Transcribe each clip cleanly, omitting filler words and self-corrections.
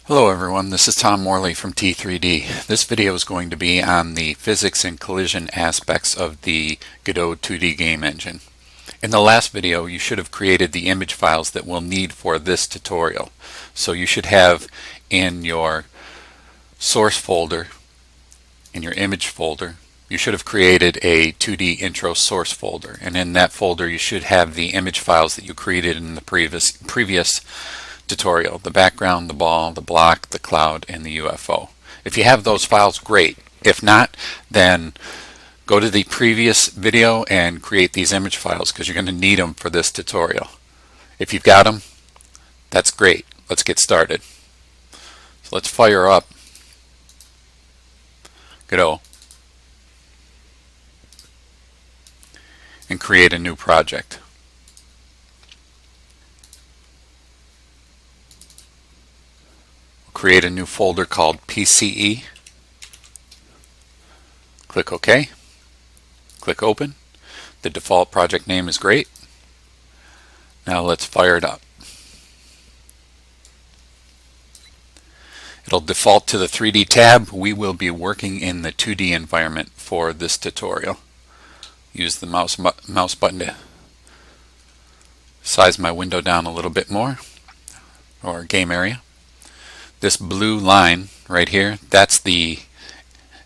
Hello everyone, this is Tom Morley from T3D. This video is going to be on the physics and collision aspects of the Godot 2D game engine. In the last video you should have created the image files that we'll need for this tutorial. So you should have in your source folder, in your image folder, you should have created a 2D intro source folder, and in that folder you should have the image files that you created in the previous tutorial: the background, the ball, the block, the cloud, and the UFO. If you have those files, great. If not, then go to the previous video and create these image files because you're going to need them for this tutorial. If you've got them, that's great. Let's get started. So let's fire up Godot and create a new project. Create a new folder called PCE. Click OK. Click Open. The default project name is great. Now let's fire it up. It'll default to the 3D tab. We will be working in the 2D environment for this tutorial. Use the mouse button to size my window down a little bit more, or game area. This blue line right here, that's the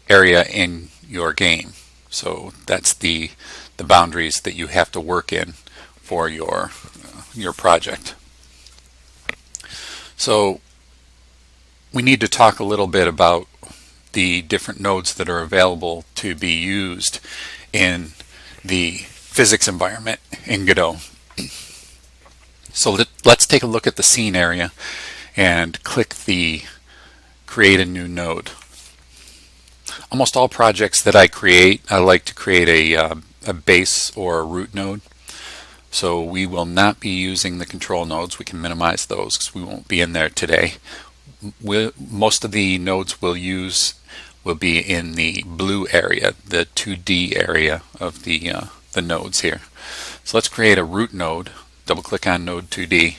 area in your game. So that's the boundaries that you have to work in for your project. So we need to talk a little bit about the different nodes that are available to be used in the physics environment in Godot. So let's take a look at the scene area and click the create a new node. Almost all projects that I create, I like to create a base or a root node. So we will not be using the control nodes. We can minimize those because we won't be in there today. Most of the nodes we'll use will be in the blue area, the 2D area of the nodes here. So let's create a root node. Double click on node 2D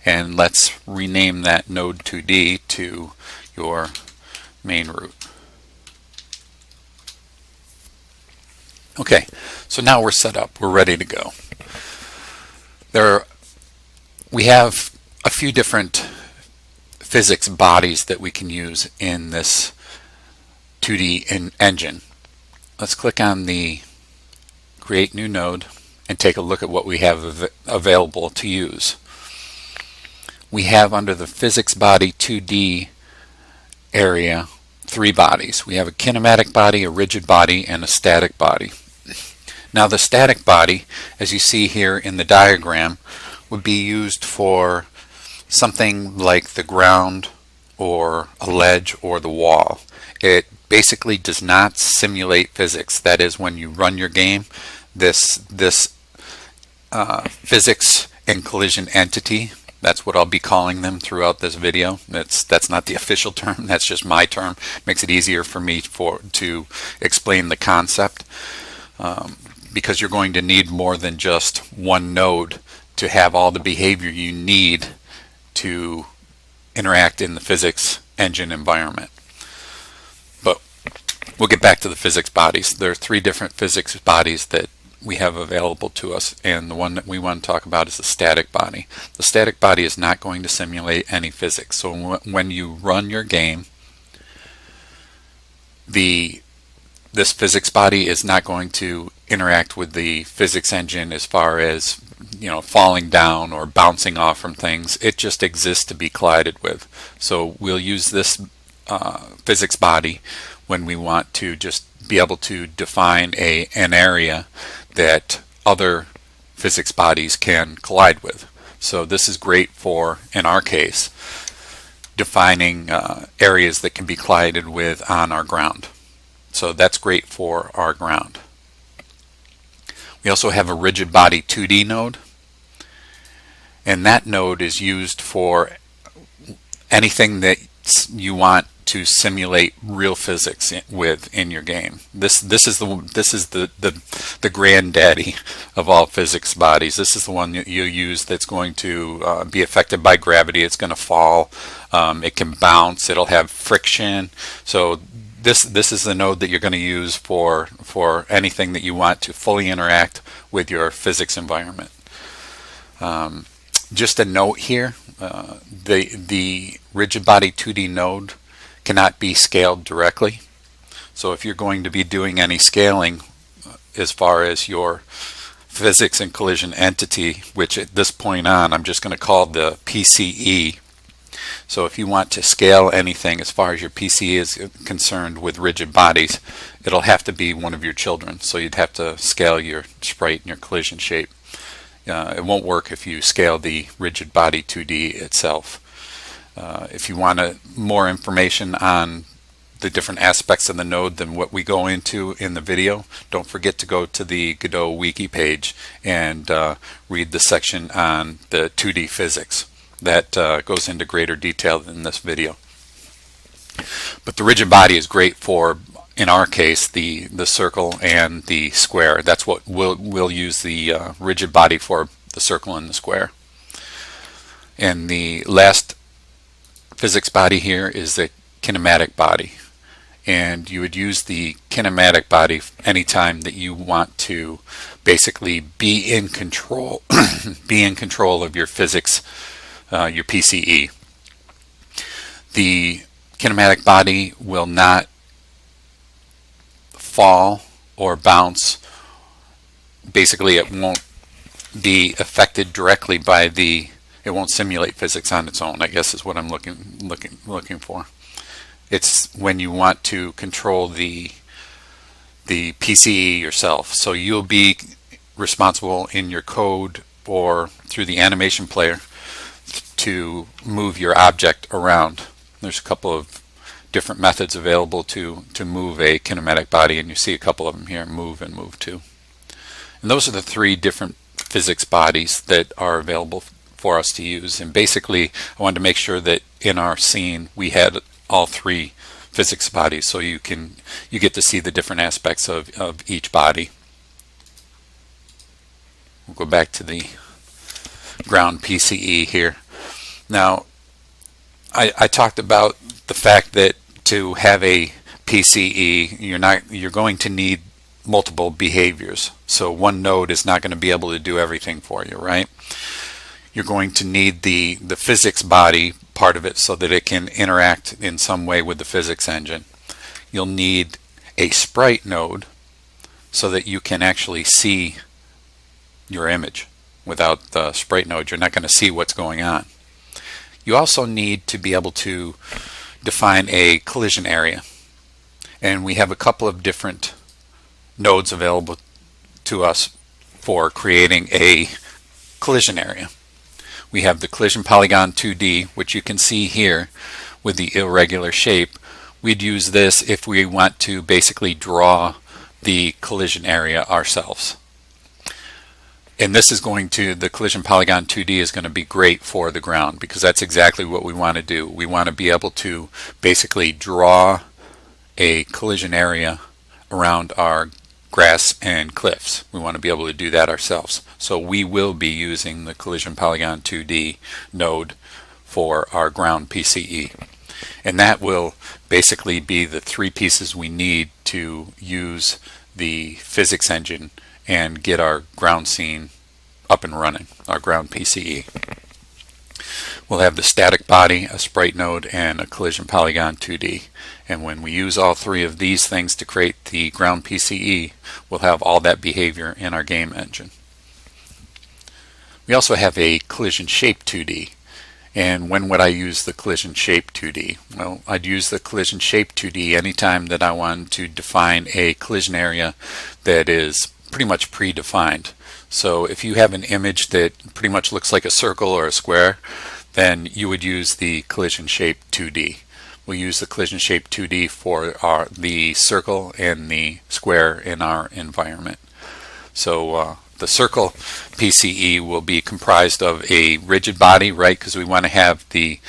and let's rename that node 2D to your main root. Okay, so now we're set up, we're ready to go. We have a few different physics bodies that we can use in this 2D engine. Let's click on the create new node and take a look at what we have available to use. We have under the physics body 2D area 3 bodies. We have a kinematic body, a rigid body, and a static body. Now the static body, as you see here in the diagram, would be used for something like the ground or a ledge or the wall. It basically does not simulate physics. That is, when you run your game, this physics and collision entity, that's what I'll be calling them throughout this video. That's not the official term, that's just my term. Makes it easier for me to explain the concept, because you're going to need more than just one node to have all the behavior you need to interact in the physics engine environment. But we'll get back to the physics bodies. There are 3 different physics bodies that we have available to us, and the one that we want to talk about is the static body. The static body is not going to simulate any physics. So when you run your game, this physics body is not going to interact with the physics engine as far as, you know, falling down or bouncing off from things. It just exists to be collided with. So we'll use this physics body when we want to just be able to define an area that other physics bodies can collide with. So this is great for, in our case, defining areas that can be collided with on our ground. So that's great for our ground. We also have a rigid body 2D node, and that node is used for anything that you want to simulate real physics in your game. This is the granddaddy of all physics bodies. This is the one that you use that's going to be affected by gravity. It's going to fall. It can bounce. It'll have friction. So this is the node that you're going to use for anything that you want to fully interact with your physics environment. Just a note here, the rigid body 2D node cannot be scaled directly. So if you're going to be doing any scaling as far as your physics and collision entity, which at this point on I'm just going to call the PCE. So if you want to scale anything as far as your PCE is concerned with rigid bodies, it'll have to be one of your children. So you'd have to scale your sprite and your collision shape. It won't work if you scale the rigid body 2D itself. If you want more information on the different aspects of the node than what we go into in the video, don't forget to go to the Godot wiki page and read the section on the 2D physics. That goes into greater detail than this video. But the rigid body is great for, in our case, the circle and the square. That's what we'll use the rigid body for, the circle and the square. And the last physics body here is the kinematic body. And you would use the kinematic body anytime that you want to basically be in control, be in control of your physics, your PCE. The kinematic body will not fall or bounce. Basically, it won't be affected directly by it won't simulate physics on its own, I guess is what I'm looking for. It's when you want to control the PCE yourself. So you'll be responsible in your code or through the animation player to move your object around. There's a couple of different methods available to move a kinematic body, and you see a couple of them here, move and move to. And those are the three different physics bodies that are available for us to use. And basically I wanted to make sure that in our scene we had all three physics bodies, so you get to see the different aspects of each body. We'll go back to the ground PCE here. Now I talked about the fact that to have a PCE you're going to need multiple behaviors. So one node is not going to be able to do everything for you, right? You're going to need the physics body part of it so that it can interact in some way with the physics engine. You'll need a sprite node so that you can actually see your image. Without the sprite node, you're not going to see what's going on. You also need to be able to define a collision area. And we have a couple of different nodes available to us for creating a collision area. We have the collision polygon 2D, which you can see here with the irregular shape. We'd use this if we want to basically draw the collision area ourselves. And this is the collision polygon 2D is going to be great for the ground, because that's exactly what we want to do. We want to be able to basically draw a collision area around our grass and cliffs. We want to be able to do that ourselves. So we will be using the collision polygon 2D node for our ground PCE. And that will basically be the three pieces we need to use the physics engine and get our ground scene up and running, our ground PCE. We'll have the static body, a sprite node, and a collision polygon 2D. And when we use all three of these things to create the ground PCE, we'll have all that behavior in our game engine. We also have a collision shape 2D. And when would I use the collision shape 2D? Well, I'd use the collision shape 2D anytime that I want to define a collision area that is pretty much predefined. So if you have an image that pretty much looks like a circle or a square, then you would use the collision shape 2D. We'll use the collision shape 2D for the circle and the square in our environment. So the circle PCE will be comprised of a rigid body, right? Because we want to have the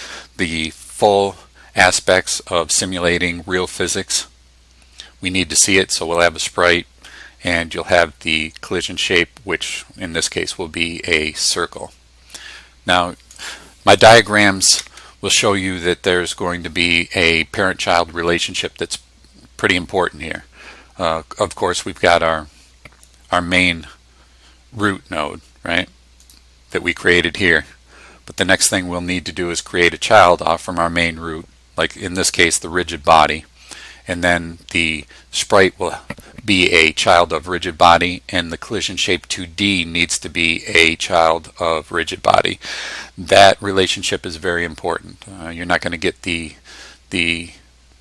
full aspects of simulating real physics. We need to see it, so we'll have a sprite, and you'll have the collision shape, which in this case will be a circle. Now, my diagrams will show you that there's going to be a parent-child relationship that's pretty important here. Of course, we've got our main root node, right, that we created here. But the next thing we'll need to do is create a child off from our main root, like in this case the rigid body. And then the sprite will be a child of rigid body, and the collision shape 2D needs to be a child of rigid body. That relationship is very important. You're not going to get the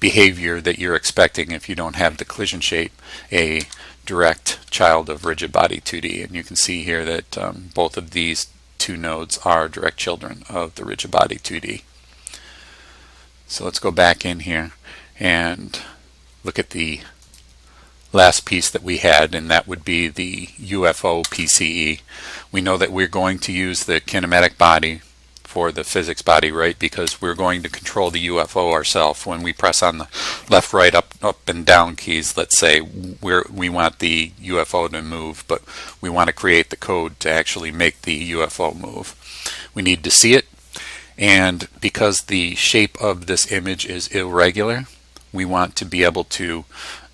behavior that you're expecting if you don't have the collision shape a direct child of rigid body 2D. And you can see here that both of these two nodes are direct children of the rigid body 2D. So let's go back in here and look at the last piece that we had, and that would be the UFO PCE. We know that we're going to use the kinematic body for the physics body, right? Because we're going to control the UFO ourselves. When we press on the left, right, up and down keys, let's say we want the UFO to move, but we want to create the code to actually make the UFO move. We need to see it, and because the shape of this image is irregular, we want to be able to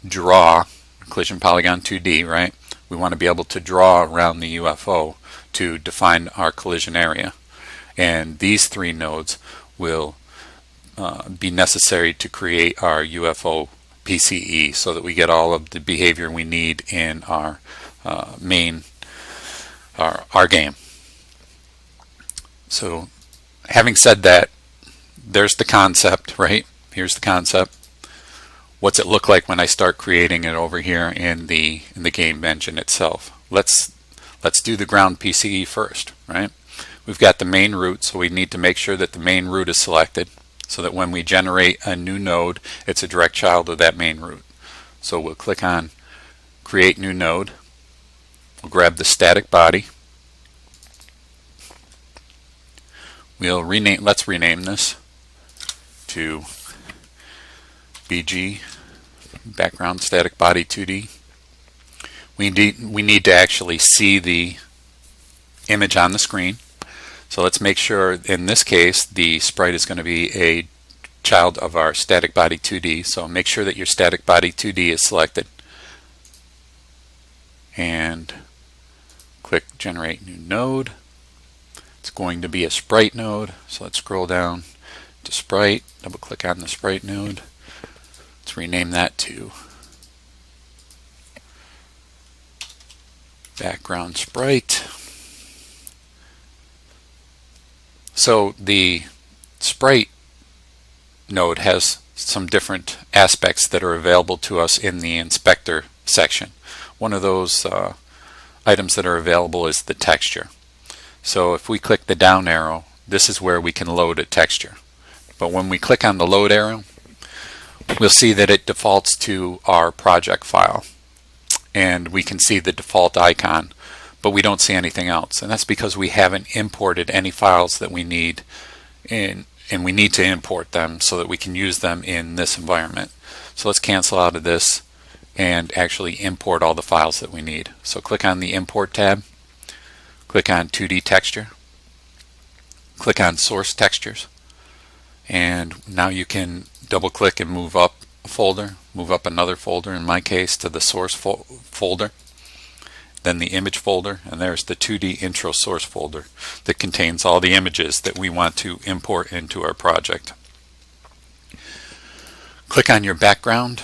draw collision polygon 2D, right? We want to be able to draw around the UFO to define our collision area. And these three nodes will be necessary to create our UFO PCE so that we get all of the behavior we need in our our game. So having said that, there's the concept, right? Here's the concept. What's it look like when I start creating it over here in the game engine itself? Let's do the ground PCE first, right? We've got the main root, so we need to make sure that the main root is selected so that when we generate a new node, it's a direct child of that main root. So we'll click on Create New Node. We'll grab the static body. Let's rename this to BG, background static body 2D. We need to actually see the image on the screen. So let's make sure in this case the sprite is going to be a child of our static body 2D. So make sure that your static body 2D is selected. And click Generate New Node. It's going to be a Sprite node. So let's scroll down to Sprite, double click on the Sprite node. Let's rename that to background sprite. So the Sprite node has some different aspects that are available to us in the inspector section. One of those items that are available is the texture. So if we click the down arrow, this is where we can load a texture. But when we click on the load arrow, we'll see that it defaults to our project file. And we can see the default icon, but we don't see anything else. And that's because we haven't imported any files that we need in, and we need to import them so that we can use them in this environment. So let's cancel out of this and actually import all the files that we need. So click on the Import tab, click on 2D Texture, click on Source Textures, and now you can double click and move up a folder, move up another folder, in my case to the source folder, then the image folder, and there's the 2D intro source folder that contains all the images that we want to import into our project. Click on your background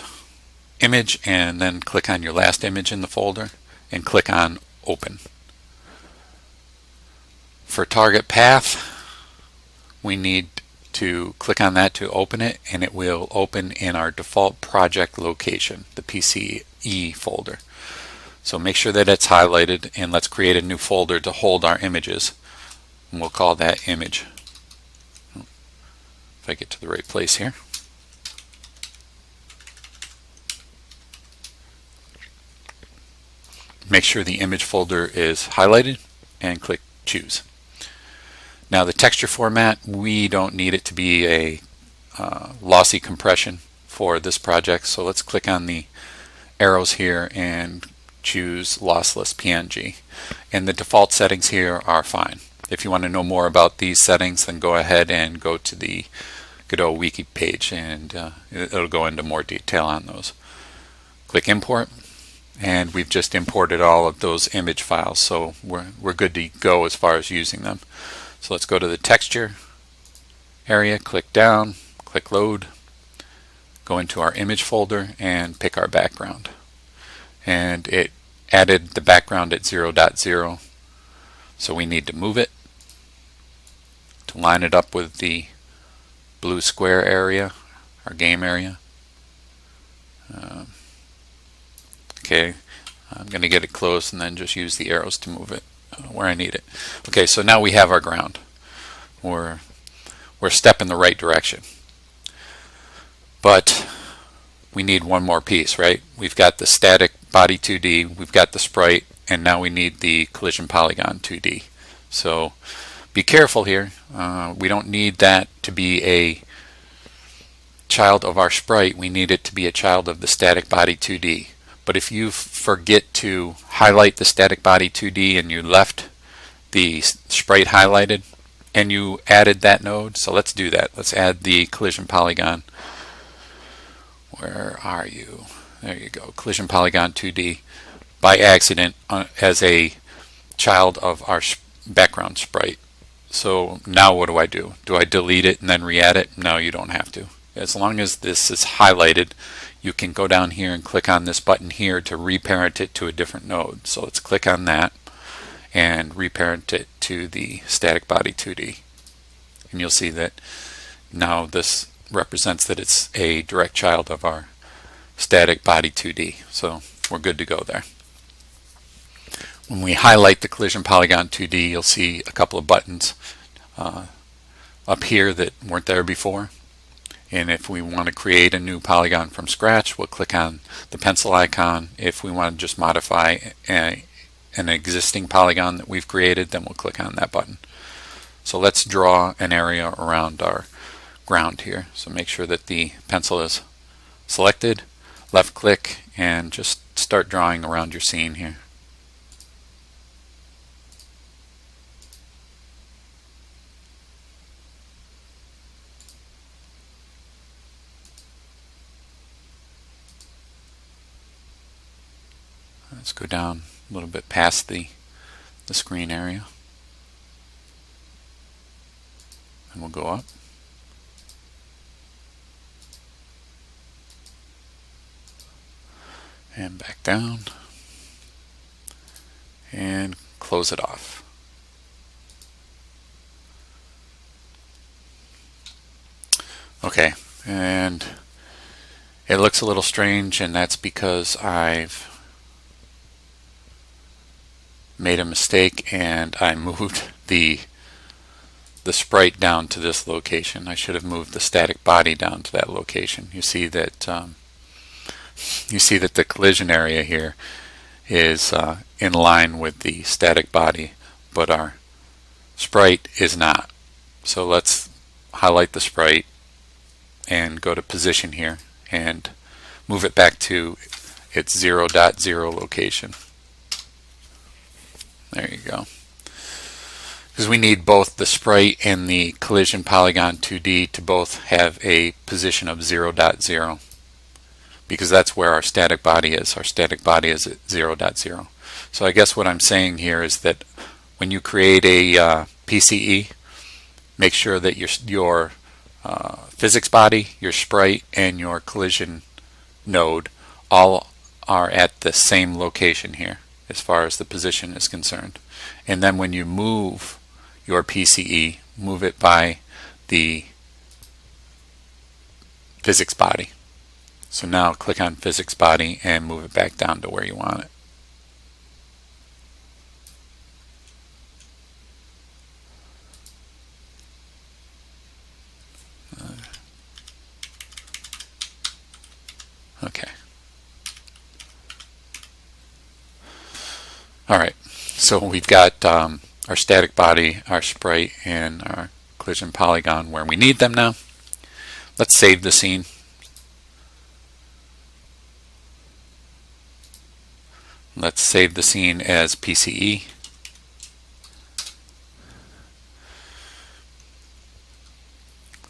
image and then click on your last image in the folder and click on Open. For target path, we need to click on that to open it, and it will open in our default project location, the PCE folder. So make sure that it's highlighted, and let's create a new folder to hold our images, and we'll call that image. If I get to the right place here. Make sure the image folder is highlighted and click Choose. Now the texture format, we don't need it to be a lossy compression for this project. So let's click on the arrows here and choose lossless PNG. And the default settings here are fine. If you want to know more about these settings, then go ahead and go to the Godot wiki page, and it'll go into more detail on those. Click import, and we've just imported all of those image files, so we're good to go as far as using them. So let's go to the texture area, click down, click load, go into our image folder and pick our background. And it added the background at 0.0, so we need to move it to line it up with the blue square area, our game area. Okay, I'm going to get it close and then just use the arrows to move it where I need it. Okay, so now we have our ground. We're a step in the right direction. But we need one more piece, right? We've got the static body 2D, we've got the sprite, and now we need the collision polygon 2D. So be careful here. We don't need that to be a child of our sprite. We need it to be a child of the static body 2D. But if you forget to highlight the static body 2D and you left the sprite highlighted and you added that node, so let's do that. Let's add the collision polygon. Where are you? There you go. Collision polygon 2D by accident as a child of our background sprite. So now what do? Do I delete it and then re-add it? No, you don't have to. As long as this is highlighted, you can go down here and click on this button here to reparent it to a different node. So let's click on that and reparent it to the static body 2D. And you'll see that now this represents that it's a direct child of our static body 2D. So we're good to go there. When we highlight the collision polygon 2D, you'll see a couple of buttons up here that weren't there before. And if we want to create a new polygon from scratch, we'll click on the pencil icon. If we want to just modify an existing polygon that we've created, then we'll click on that button. So let's draw an area around our ground here. So make sure that the pencil is selected, left click, and just start drawing around your scene here. Let's go down a little bit past the screen area, and we'll go up. And back down, and close it off. Okay, and it looks a little strange, and that's because I've made a mistake and I moved the sprite down to this location. I should have moved the static body down to that location. You see that the collision area here is in line with the static body, but our sprite is not. So let's highlight the sprite and go to position here and move it back to its 0.0 location. There you go. Because we need both the sprite and the collision polygon 2D to both have a position of 0.0, because that's where our static body is. Our static body is at 0.0. So I guess what I'm saying here is that when you create a PCE, make sure that your physics body, your sprite, and your collision node all are at the same location here as far as the position is concerned. And then when you move your PCE, move it by the physics body. So now click on physics body and move it back down to where you want it. Okay. Alright, so we've got our static body, our sprite, and our collision polygon where we need them now. Let's save the scene. Let's save the scene as PCE.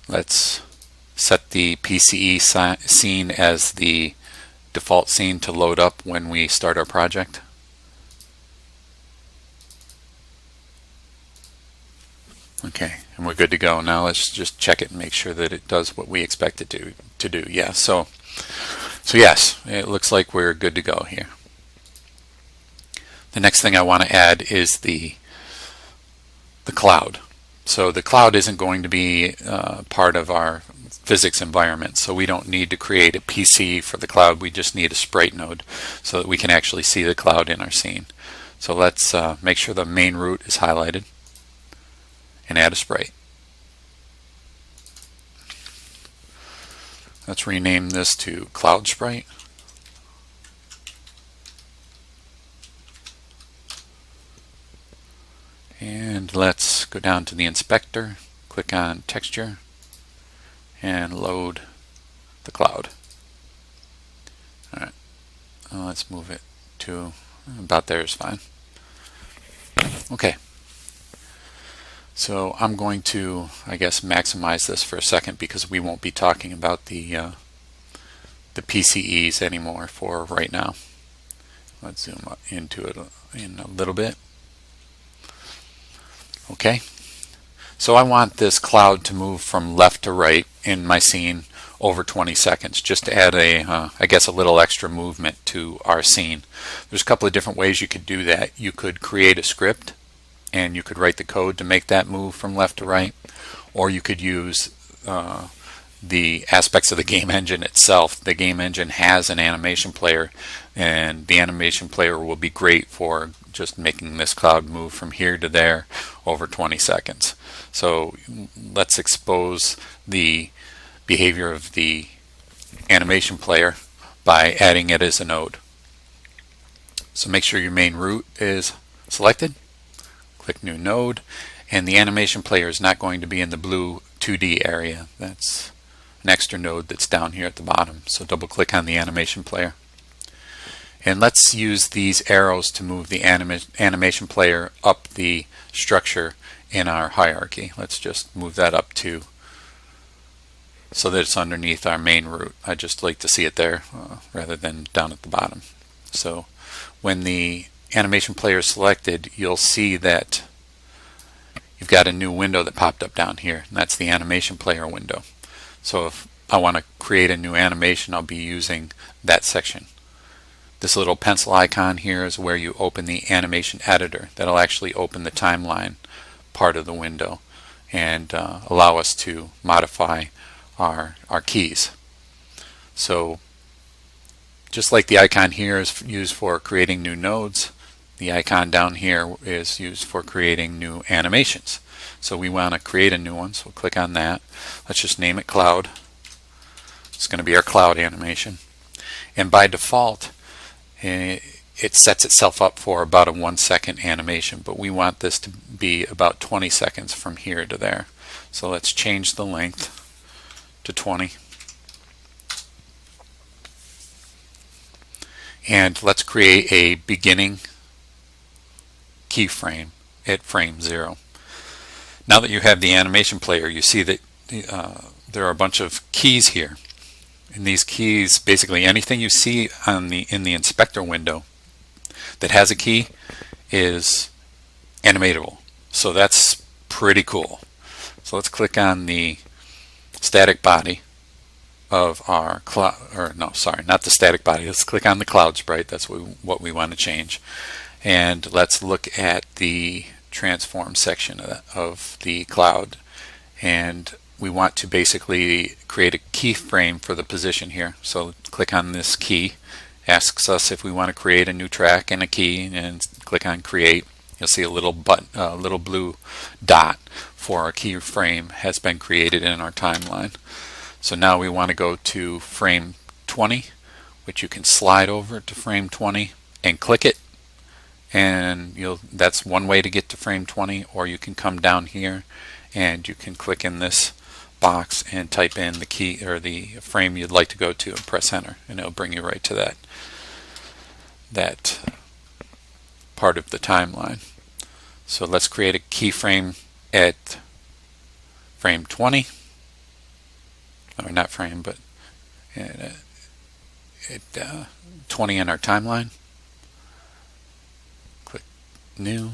Let's set the PCE scene as the default scene to load up when we start our project. Okay, and we're good to go. Now let's just check it and make sure that it does what we expect it to do. Yeah, so yes, it looks like we're good to go here. The next thing I want to add is the cloud. So the cloud isn't going to be part of our physics environment, so we don't need to create a PC for the cloud. We just need a Sprite node so that we can actually see the cloud in our scene. So let's make sure the main root is highlighted and add a sprite. Let's rename this to Cloud Sprite. And let's go down to the inspector, click on texture, and load the cloud. Alright, let's move it to about there is fine. Okay, so I'm going to, I guess, maximize this for a second because we won't be talking about the PCEs anymore for right now. Let's zoom up into it in a little bit. Okay, so I want this cloud to move from left to right in my scene over 20 seconds, just to add I guess a little extra movement to our scene. There's a couple of different ways you could do that. You could create a script and you could write the code to make that move from left to right, or you could use the aspects of the game engine itself. The game engine has an animation player, and the animation player will be great for just making this cloud move from here to there over 20 seconds. So let's expose the behavior of the animation player by adding it as a node. So make sure your main root is selected, click new node, and the animation player is not going to be in the blue 2D area. That's an extra node that's down here at the bottom. So double click on the animation player. And let's use these arrows to move the animation player up the structure in our hierarchy. Let's just move that up to so that it's underneath our main root. I just like to see it there rather than down at the bottom. So when the animation player is selected, you'll see that you've got a new window that popped up down here, and that's the animation player window. So if I want to create a new animation, I'll be using that section. This little pencil icon here is where you open the animation editor. That'll actually open the timeline part of the window and allow us to modify our keys. So just like the icon here is used for creating new nodes, the icon down here is used for creating new animations. So we want to create a new one, so we'll click on that. Let's just name it Cloud. It's going to be our cloud animation. And by default, it sets itself up for about a 1 second animation, but we want this to be about 20 seconds from here to there. So let's change the length to 20. And let's create a beginning keyframe at frame 0. Now that you have the animation player, you see that there are a bunch of keys here. And these keys, basically anything you see on in the inspector window that has a key is animatable. So that's pretty cool. So let's click on the static body of our cloud, or no, sorry, not the static body. Let's click on the cloud sprite. That's what we want to change. And let's look at the transform section of the cloud. And we want to basically create a keyframe for the position here. So click on this key, asks us if we want to create a new track and a key, and click on create. You'll see a little little blue dot for our keyframe has been created in our timeline. So now we want to go to frame 20, which you can slide over to frame 20 and click it, and that's one way to get to frame 20. Or you can come down here and you can click in this box and type in the key or the frame you'd like to go to and press enter, and it'll bring you right to that part of the timeline. So let's create a keyframe at frame 20, or not frame, but at 20 in our timeline. Click new,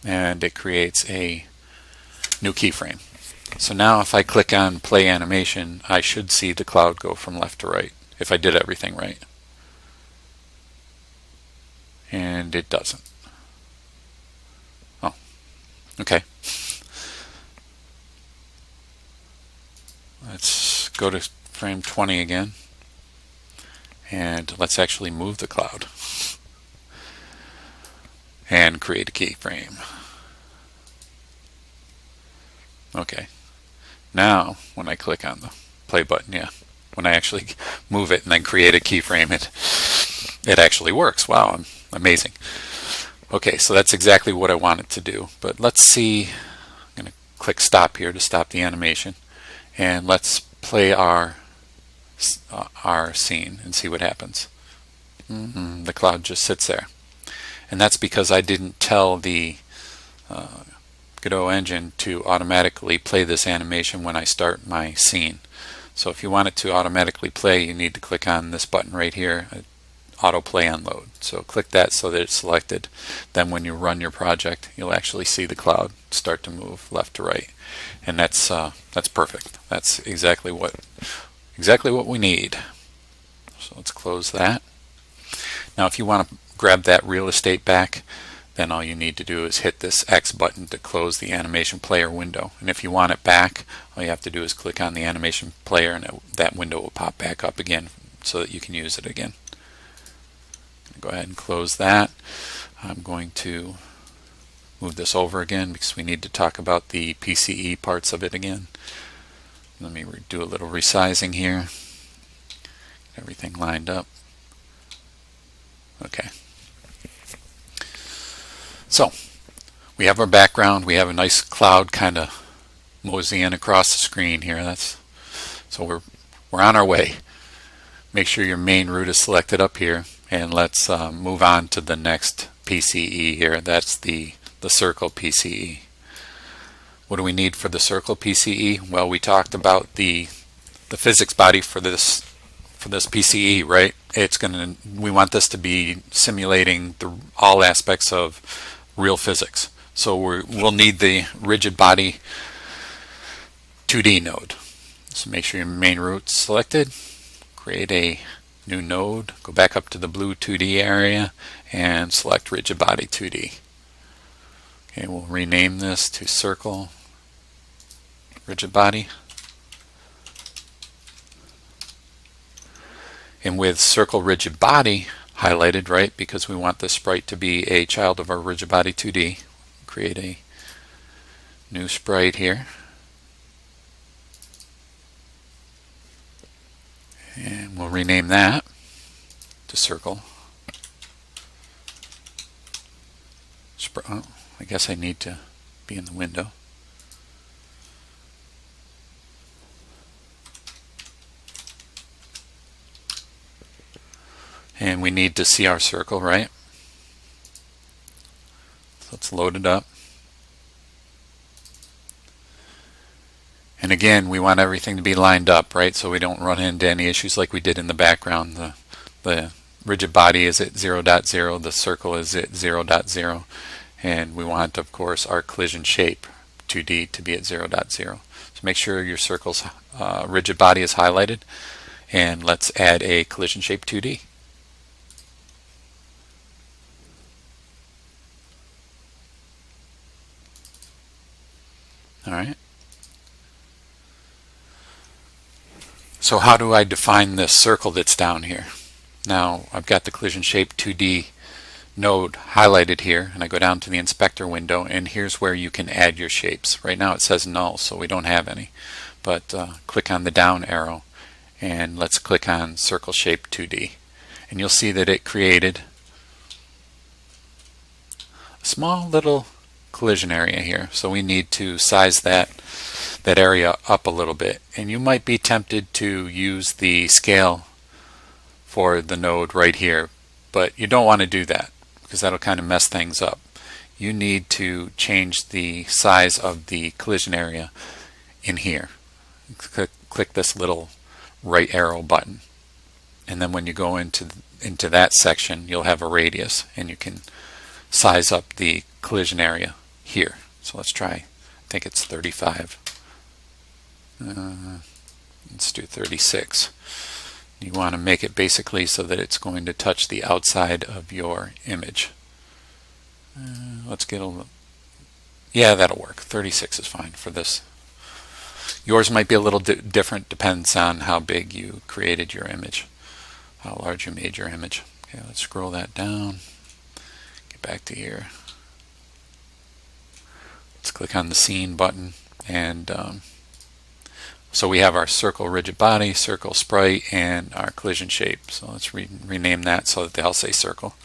and it creates a new keyframe. So now if I click on play animation, I should see the cloud go from left to right if I did everything right. And it doesn't. Oh, okay. Let's go to frame 20 again, and let's actually move the cloud and create a keyframe. Okay. Now, when I click on the play button, when I actually move it and then create a keyframe, it actually works. Wow, amazing. Okay, so that's exactly what I wanted to do. But let's see. I'm going to click stop here to stop the animation, and let's play our scene and see what happens. The cloud just sits there, and that's because I didn't tell the Godot engine to automatically play this animation when I start my scene. So if you want it to automatically play, you need to click on this button right here, auto play on load. So click that so that it's selected. Then when you run your project, you'll actually see the cloud start to move left to right, and that's perfect. That's exactly what we need. So let's close that. Now if you want to grab that real estate back, then all you need to do is hit this X button to close the animation player window. And if you want it back, all you have to do is click on the animation player, and that window will pop back up again so that you can use it again. Go ahead and close that. I'm going to move this over again because we need to talk about the PCE parts of it again. Let me do a little resizing here. Get everything lined up. Okay. So we have our background. We have a nice cloud kind of moseying across the screen here. So we're on our way. Make sure your main route is selected up here, and let's move on to the next PCE here. That's the circle PCE. What do we need for the circle PCE? Well, we talked about the physics body for this PCE, right? We want this to be simulating all aspects of real physics. So we'll need the rigid body 2D node. So make sure your main route's selected. Create a new node. Go back up to the blue 2D area and select rigid body 2D. Okay, we'll rename this to circle rigid body. And with circle rigid body highlighted, right, because we want the sprite to be a child of our rigid body 2D, create a new sprite here. And we'll rename that to circle. Oh, I guess I need to be in the window. And we need to see our circle, right? So let's load it up. And again, we want everything to be lined up, right? So we don't run into any issues like we did in the background. The rigid body is at 0.0, the circle is at 0.0, and we want, of course, our collision shape 2D to be at 0.0. So make sure your circle's rigid body is highlighted, and let's add a collision shape 2D. All right. So how do I define this circle that's down here? Now I've got the collision shape 2D node highlighted here, and I go down to the inspector window, and here's where you can add your shapes. Right now it says null, so we don't have any. But click on the down arrow, and let's click on circle shape 2D. And you'll see that it created a small little collision area here. So we need to size that area up a little bit. And you might be tempted to use the scale for the node right here, but you don't want to do that because that'll kind of mess things up. You need to change the size of the collision area in here. Click this little right arrow button, and then when you go into that section, you'll have a radius, and you can size up the collision area here. So let's try, I think it's 35. Let's do 36. You want to make it basically so that it's going to touch the outside of your image. Let's get a little, yeah, that'll work. 36 is fine for this. Yours might be a little different, depends on how big you created your image, how large you made your image. Okay, let's scroll that down, get back to here. Let's click on the scene button, and so we have our circle rigid body, circle sprite, and our collision shape. So let's rename that so that they all say circle.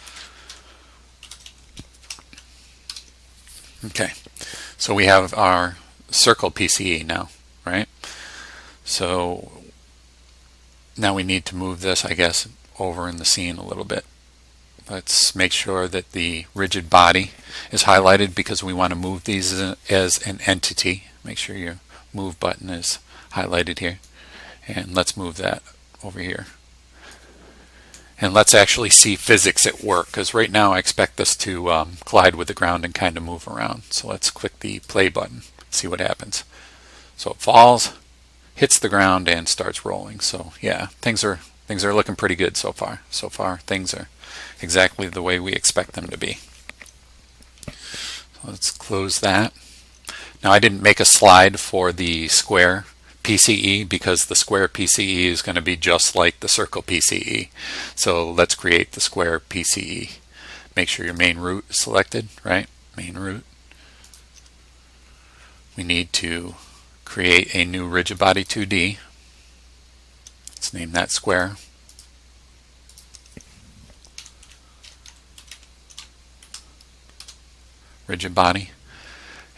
Okay, so we have our circle PCE now, right? So now we need to move this, I guess, over in the scene a little bit. Let's make sure that the rigid body is highlighted because we want to move these as an entity. Make sure your move button is highlighted here, and let's move that over here. And let's actually see physics at work, because right now I expect this to collide with the ground and kind of move around. So let's click the play button, see what happens. So it falls, hits the ground, and starts rolling. So yeah, things are looking pretty good so far. So far things are exactly the way we expect them to be. So let's close that. Now I didn't make a slide for the square PCE because the square PCE is going to be just like the circle PCE. So let's create the square PCE. Make sure your main root is selected, right? Main root. We need to create a new rigid body 2D. Let's name that square. Rigid body.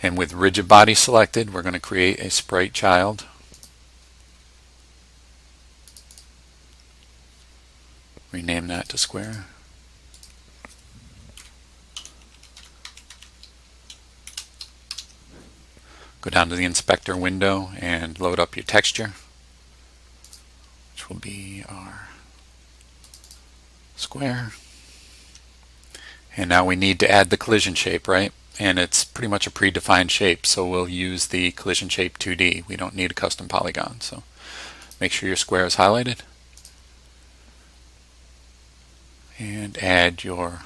And with rigid body selected, we're going to create a sprite child. Rename that to square. Go down to the inspector window and load up your texture, which will be our square. And now we need to add the collision shape, right? And it's pretty much a predefined shape, so we'll use the collision shape 2D. We don't need a custom polygon, so make sure your square is highlighted. And add your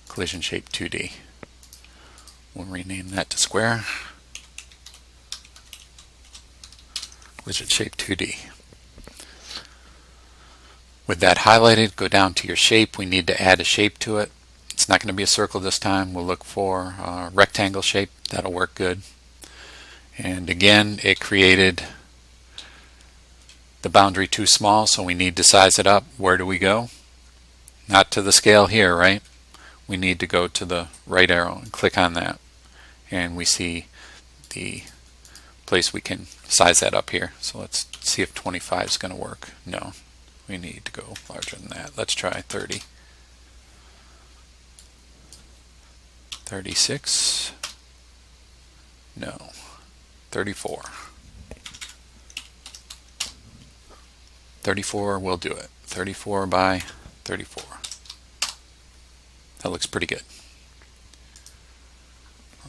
collision shape 2D. We'll rename that to square. Collision shape 2D. With that highlighted, go down to your shape. We need to add a shape to it. It's not going to be a circle this time. We'll look for a rectangle shape. That'll work good. And again, it created the boundary too small, so we need to size it up. Where do we go? Not to the scale here, right? We need to go to the right arrow and click on that. And we see the place we can size that up here. So let's see if 25 is going to work. No, we need to go larger than that. Let's try 30. 36. No. 34. 34 will do it. 34 by 34. That looks pretty good.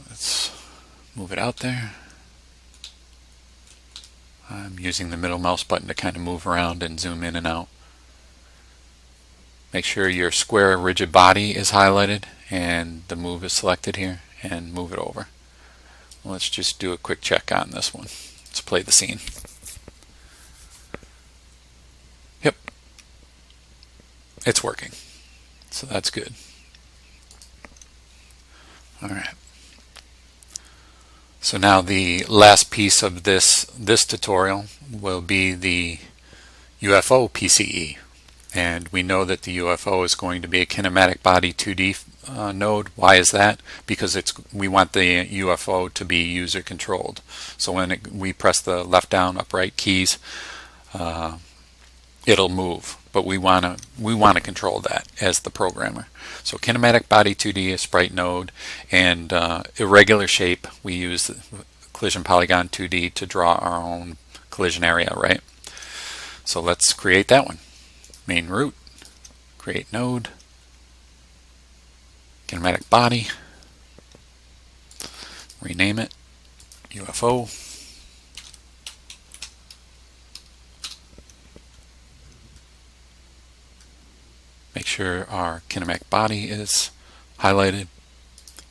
Let's move it out there. I'm using the middle mouse button to kind of move around and zoom in and out. Make sure your square rigid body is highlighted and the move is selected here, and move it over. Let's just do a quick check on this one. Let's play the scene. Yep, it's working. So that's good. Alright. So now the last piece of this tutorial will be the UFO PCE. And we know that the UFO is going to be a Kinematic Body 2D node. Why is that? Because we want the UFO to be user controlled. So when we press the left, down, up, right keys, it'll move. But we want to control that as the programmer. So Kinematic Body 2D is Sprite Node, and irregular shape, we use the Collision Polygon 2D to draw our own collision area, right? So let's create that one. Main root, create node, Kinematic Body, rename it, UFO. Make sure our Kinematic Body is highlighted.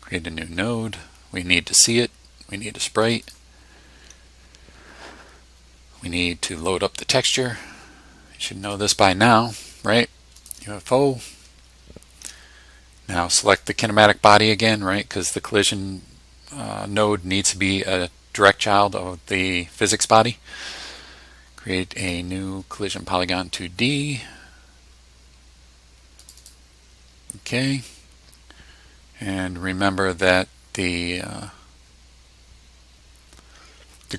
Create a new node. We need to see it. We need a sprite. We need to load up the texture. You should know this by now, right? UFO. Now select the Kinematic Body again, right? Because the collision node needs to be a direct child of the physics body. Create a new Collision Polygon 2D. Okay. And remember that to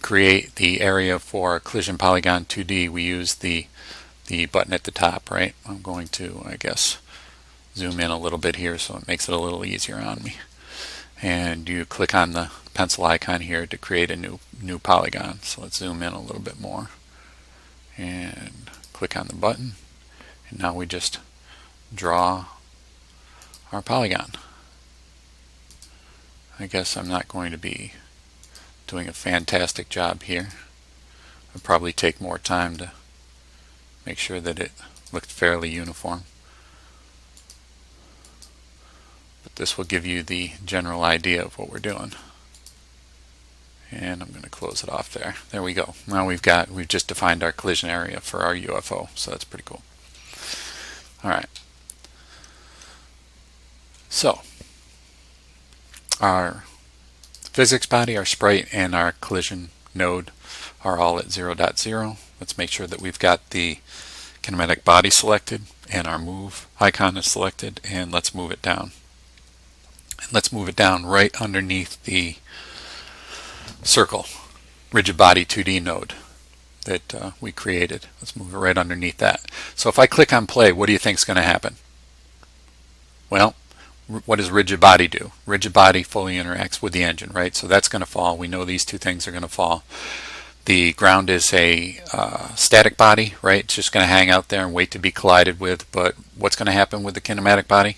create the area for Collision Polygon 2D, we use the button at the top, right? I'm going to, I guess, zoom in a little bit here so it makes it a little easier on me. And you click on the pencil icon here to create a new polygon. So let's zoom in a little bit more and click on the button. And now we just draw our polygon. I guess I'm not going to be doing a fantastic job here. I'll probably take more time to make sure that it looked fairly uniform. But this will give you the general idea of what we're doing. And I'm going to close it off there. There we go. Now we've just defined our collision area for our UFO, so that's pretty cool. Alright. So our physics body, our sprite, and our collision node are all at 0.0. Let's make sure that we've got the kinematic body selected and our move icon is selected, and let's move it down. And let's move it down right underneath the circle rigid body 2D node that we created. Let's move it right underneath that. So if I click on play, what do you think is going to happen? Well, what does rigid body do? Rigid body fully interacts with the engine, right? So that's going to fall. We know these two things are going to fall. The ground is a static body, right? It's just going to hang out there and wait to be collided with. But what's going to happen with the kinematic body?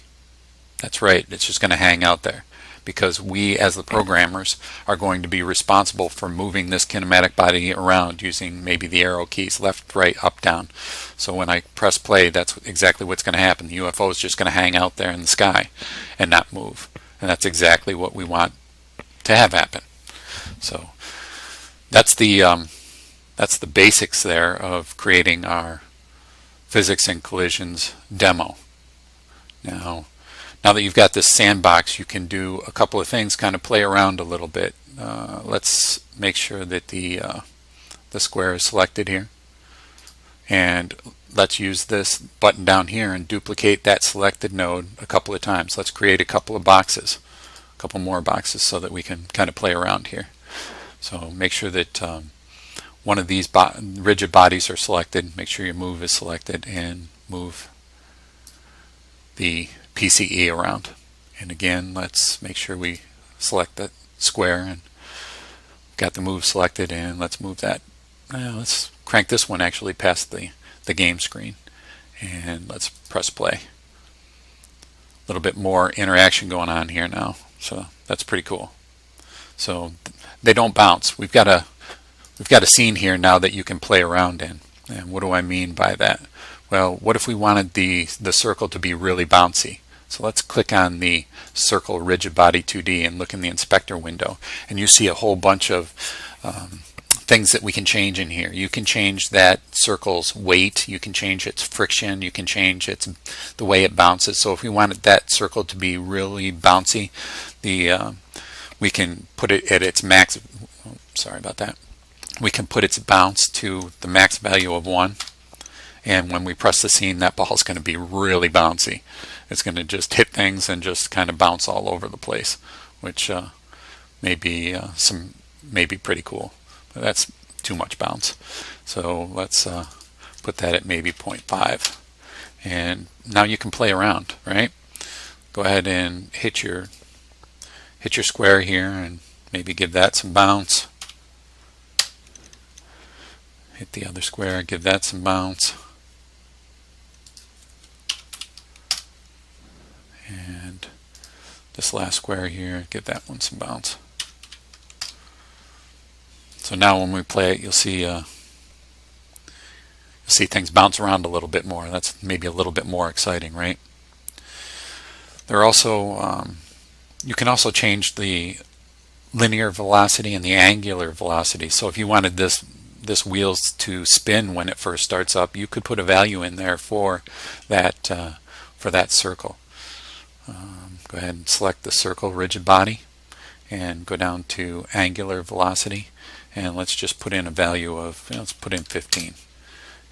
That's right. It's just going to hang out there, because we as the programmers are going to be responsible for moving this kinematic body around using maybe the arrow keys, left, right, up, down. So when I press play, that's exactly what's going to happen. The UFO is just going to hang out there in the sky and not move. And that's exactly what we want to have happen. So that's the basics there of creating our physics and collisions demo. Now that you've got this sandbox, you can do a couple of things, kind of play around a little bit. Let's make sure that the square is selected here. And let's use this button down here and duplicate that selected node a couple of times. Let's create a couple of boxes, a couple more boxes, so that we can kind of play around here. So make sure that one of these rigid bodies are selected. Make sure your move is selected and move the PCE around. And again, let's make sure we select that square and got the move selected, and let's move that. Let's crank this one actually past the game screen, and let's press play. A little bit more interaction going on here now, so that's pretty cool. So they don't bounce. We've got a scene here now that you can play around in. And what do I mean by that? Well, what if we wanted the circle to be really bouncy? So let's click on the circle rigid body 2D and look in the inspector window, and you see a whole bunch of things that we can change in here. You can change that circle's weight, you can change its friction, you can change the way it bounces. So if we wanted that circle to be really bouncy, we can put it at its max. Sorry about that. We can put its bounce to the max value of 1. and when we press the scene, that ball is going to be really bouncy. It's going to just hit things and just kind of bounce all over the place, which may be pretty cool, but that's too much bounce. So let's put that at maybe 0.5, and now you can play around, right? Go ahead and hit your square here and maybe give that some bounce. Hit the other square, give that some bounce. And this last square here, give that one some bounce. So now when we play it, you'll see things bounce around a little bit more. That's maybe a little bit more exciting, right? There are also you can also change the linear velocity and the angular velocity. So if you wanted this wheels to spin when it first starts up, you could put a value in there for that circle. Go ahead and select the circle rigid body and go down to angular velocity, and let's just put in a value of, let's put in 15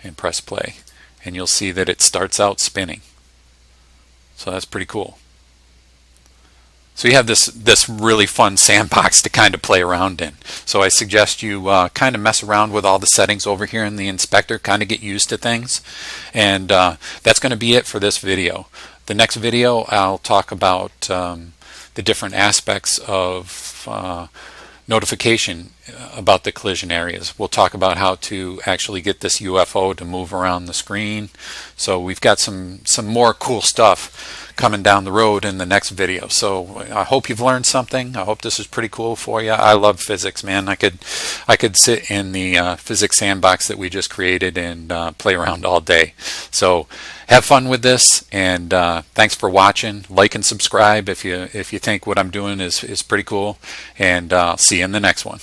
and press play, and you'll see that it starts out spinning. So that's pretty cool. So you have this really fun sandbox to kind of play around in. So I suggest you kind of mess around with all the settings over here in the inspector, kind of get used to things. And that's going to be it for this video. The next video I'll talk about the different aspects of notification about the collision areas. We'll talk about how to actually get this UFO to move around the screen. So we've got some more cool stuff coming down the road in the next video. So I hope you've learned something. I hope this is pretty cool for you. I love physics, man. I could sit in the physics sandbox that we just created and play around all day. So have fun with this, and thanks for watching. Like and subscribe if you think what I'm doing is pretty cool, and see you in the next one.